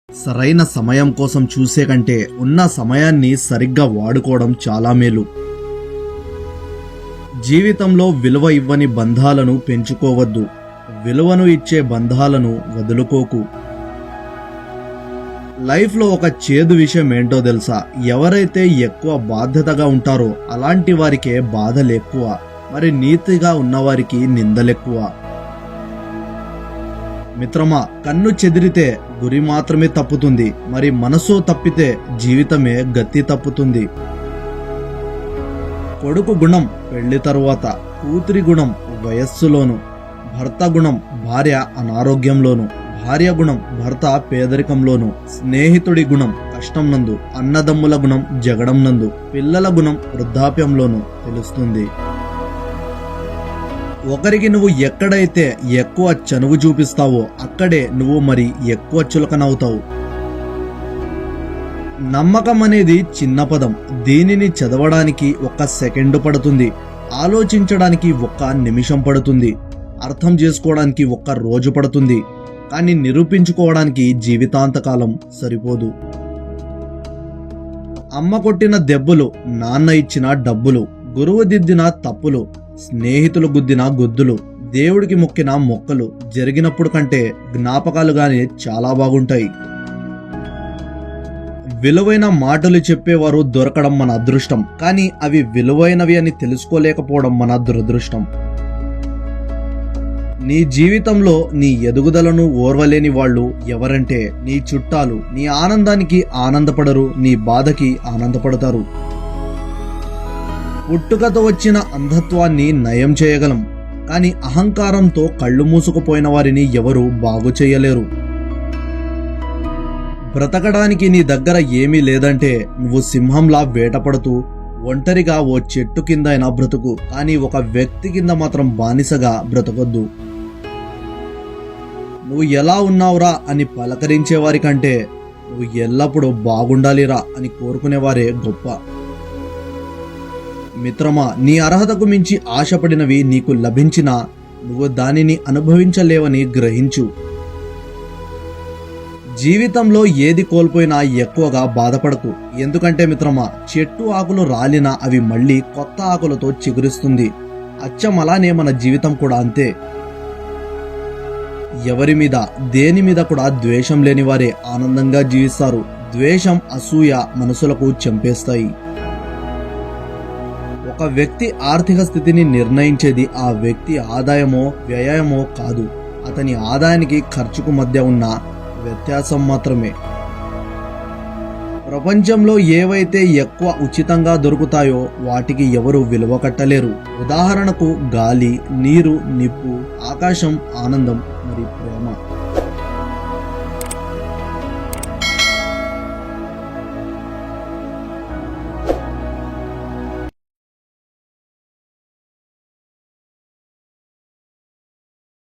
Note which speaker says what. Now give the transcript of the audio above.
Speaker 1: సరైన సమయం కోసం చూసే కంటే ఉన్న సమయాన్ని సరిగ్గా వాడుకోవడం చాలా మేలు. జీవితంలో విలువ ఇవ్వని బంధాలను పెంచుకోవద్దు. విలువను ఇచ్చే బంధాలను వదులుకోకు. లైఫ్లో ఒక చేదు విషయం ఏంటో తెలుసా? ఎవరైతే ఎక్కువ బాధ్యతగా ఉంటారో అలాంటి వారికే బాధలు ఎక్కువ, మరి నీతిగా ఉన్నవారికి నిందలెక్కువ. మిత్రమా, కన్ను చెదిరితే గురి మాత్రమే తప్పుతుంది, మరి మనసు తప్పితే జీవితమే గతి తప్పుతుంది. కొడుకు గుణం పెళ్లి తరువాత, కూతురి గుణం వయస్సులోను, భర్త గుణం భార్య అనారోగ్యంలోను, భార్య గుణం భర్త పేదరికంలోను, స్నేహితుడి గుణం కష్టం నందు, అన్నదమ్ముల గుణం జగడం నందు, పిల్లల గుణం వృద్ధాప్యంలోను తెలుస్తుంది. ఒకరికి నువ్వు ఎక్కడైతే ఎక్కువ చనువు చూపిస్తావో అక్కడే నువ్వు మరి ఎక్కువ చులకనవుతావు. నమ్మకం అనేది చిన్న పదం. దీనిని చదవడానికి 1 సెకండు పడుతుంది, ఆలోచించడానికి 1 నిమిషం పడుతుంది, అర్థం చేసుకోవడానికి 1 రోజు పడుతుంది, కానీ నిరూపించుకోవడానికి జీవితాంతకాలం సరిపోదు. అమ్మ కొట్టిన దెబ్బలు, నాన్న ఇచ్చిన డబ్బులు, గురువు దిద్దిన తప్పులు, స్నేహితులు గుద్దిన గుద్దులు, దేవుడికి మొక్కిన మొక్కలు జరిగినప్పుడు కంటే జ్ఞాపకాలుగానే చాలా బాగుంటాయి. విలువైన మాటలు చెప్పేవారు దొరకడం మన అదృష్టం, కానీ అవి విలువైనవి అని తెలుసుకోలేకపోవడం మన దురదృష్టం. నీ జీవితంలో నీ ఎదుగుదలను ఓర్వలేని వాళ్ళు ఎవరంటే నీ చుట్టాలు. నీ ఆనందానికి ఆనందపడరు, నీ బాధకి ఆనందపడతారు. పుట్టుకతో వచ్చిన అంధత్వాన్ని నయం చేయగలం, కానీ అహంకారంతో కళ్ళు మూసుకుపోయిన వారిని ఎవరు బాగు చేయలేరు. బ్రతకడానికి నీ దగ్గర ఏమీ లేదంటే నువ్వు సింహంలా వేటపడుతూ ఒంటరిగా ఓ చెట్టు కిందైనా బ్రతుకు, కానీ ఒక వ్యక్తి కింద మాత్రం బానిసగా బ్రతకొద్దు. నువ్వు ఎలా ఉన్నావురా అని పలకరించేవారి కంటే నువ్వు ఎల్లప్పుడూ బాగుండాలిరా అని కోరుకునేవారే గొప్ప. మిత్రమా, నీ అర్హతకు మించి ఆశపడినవి నీకు లభించినా నువ్వు దానిని అనుభవించలేవని గ్రహించు. జీవితంలో ఏది కోల్పోయినా ఎక్కువగా బాధపడకు. ఎందుకంటే మిత్రమా, చెట్టు ఆకులు రాలినా అవి మళ్ళీ కొత్త ఆకులతో చిగురిస్తుంది. అచ్చం అలానే మన జీవితం కూడా అంతే. ఎవరి మీద దేని మీద కూడా ద్వేషం లేని వారే ఆనందంగా జీవిస్తారు. ద్వేషం, అసూయ మనసులకు చంపేస్తాయి. ఒక వ్యక్తి ఆర్థిక స్థితిని నిర్ణయించేది ఆ వ్యక్తి ఆదాయమో వ్యయమో కాదు, అతని ఆదాయానికి ఖర్చుకు మధ్య ఉన్న వ్యత్యాసం మాత్రమే. ప్రపంచంలో ఏవైతే ఎక్కువ ఉచితంగా దొరుకుతాయో వాటికి ఎవరు విలువ కట్టలేరు. ఉదాహరణకు గాలి, నీరు, నిప్పు, ఆకాశం, ఆనందం, మరి ప్రేమ.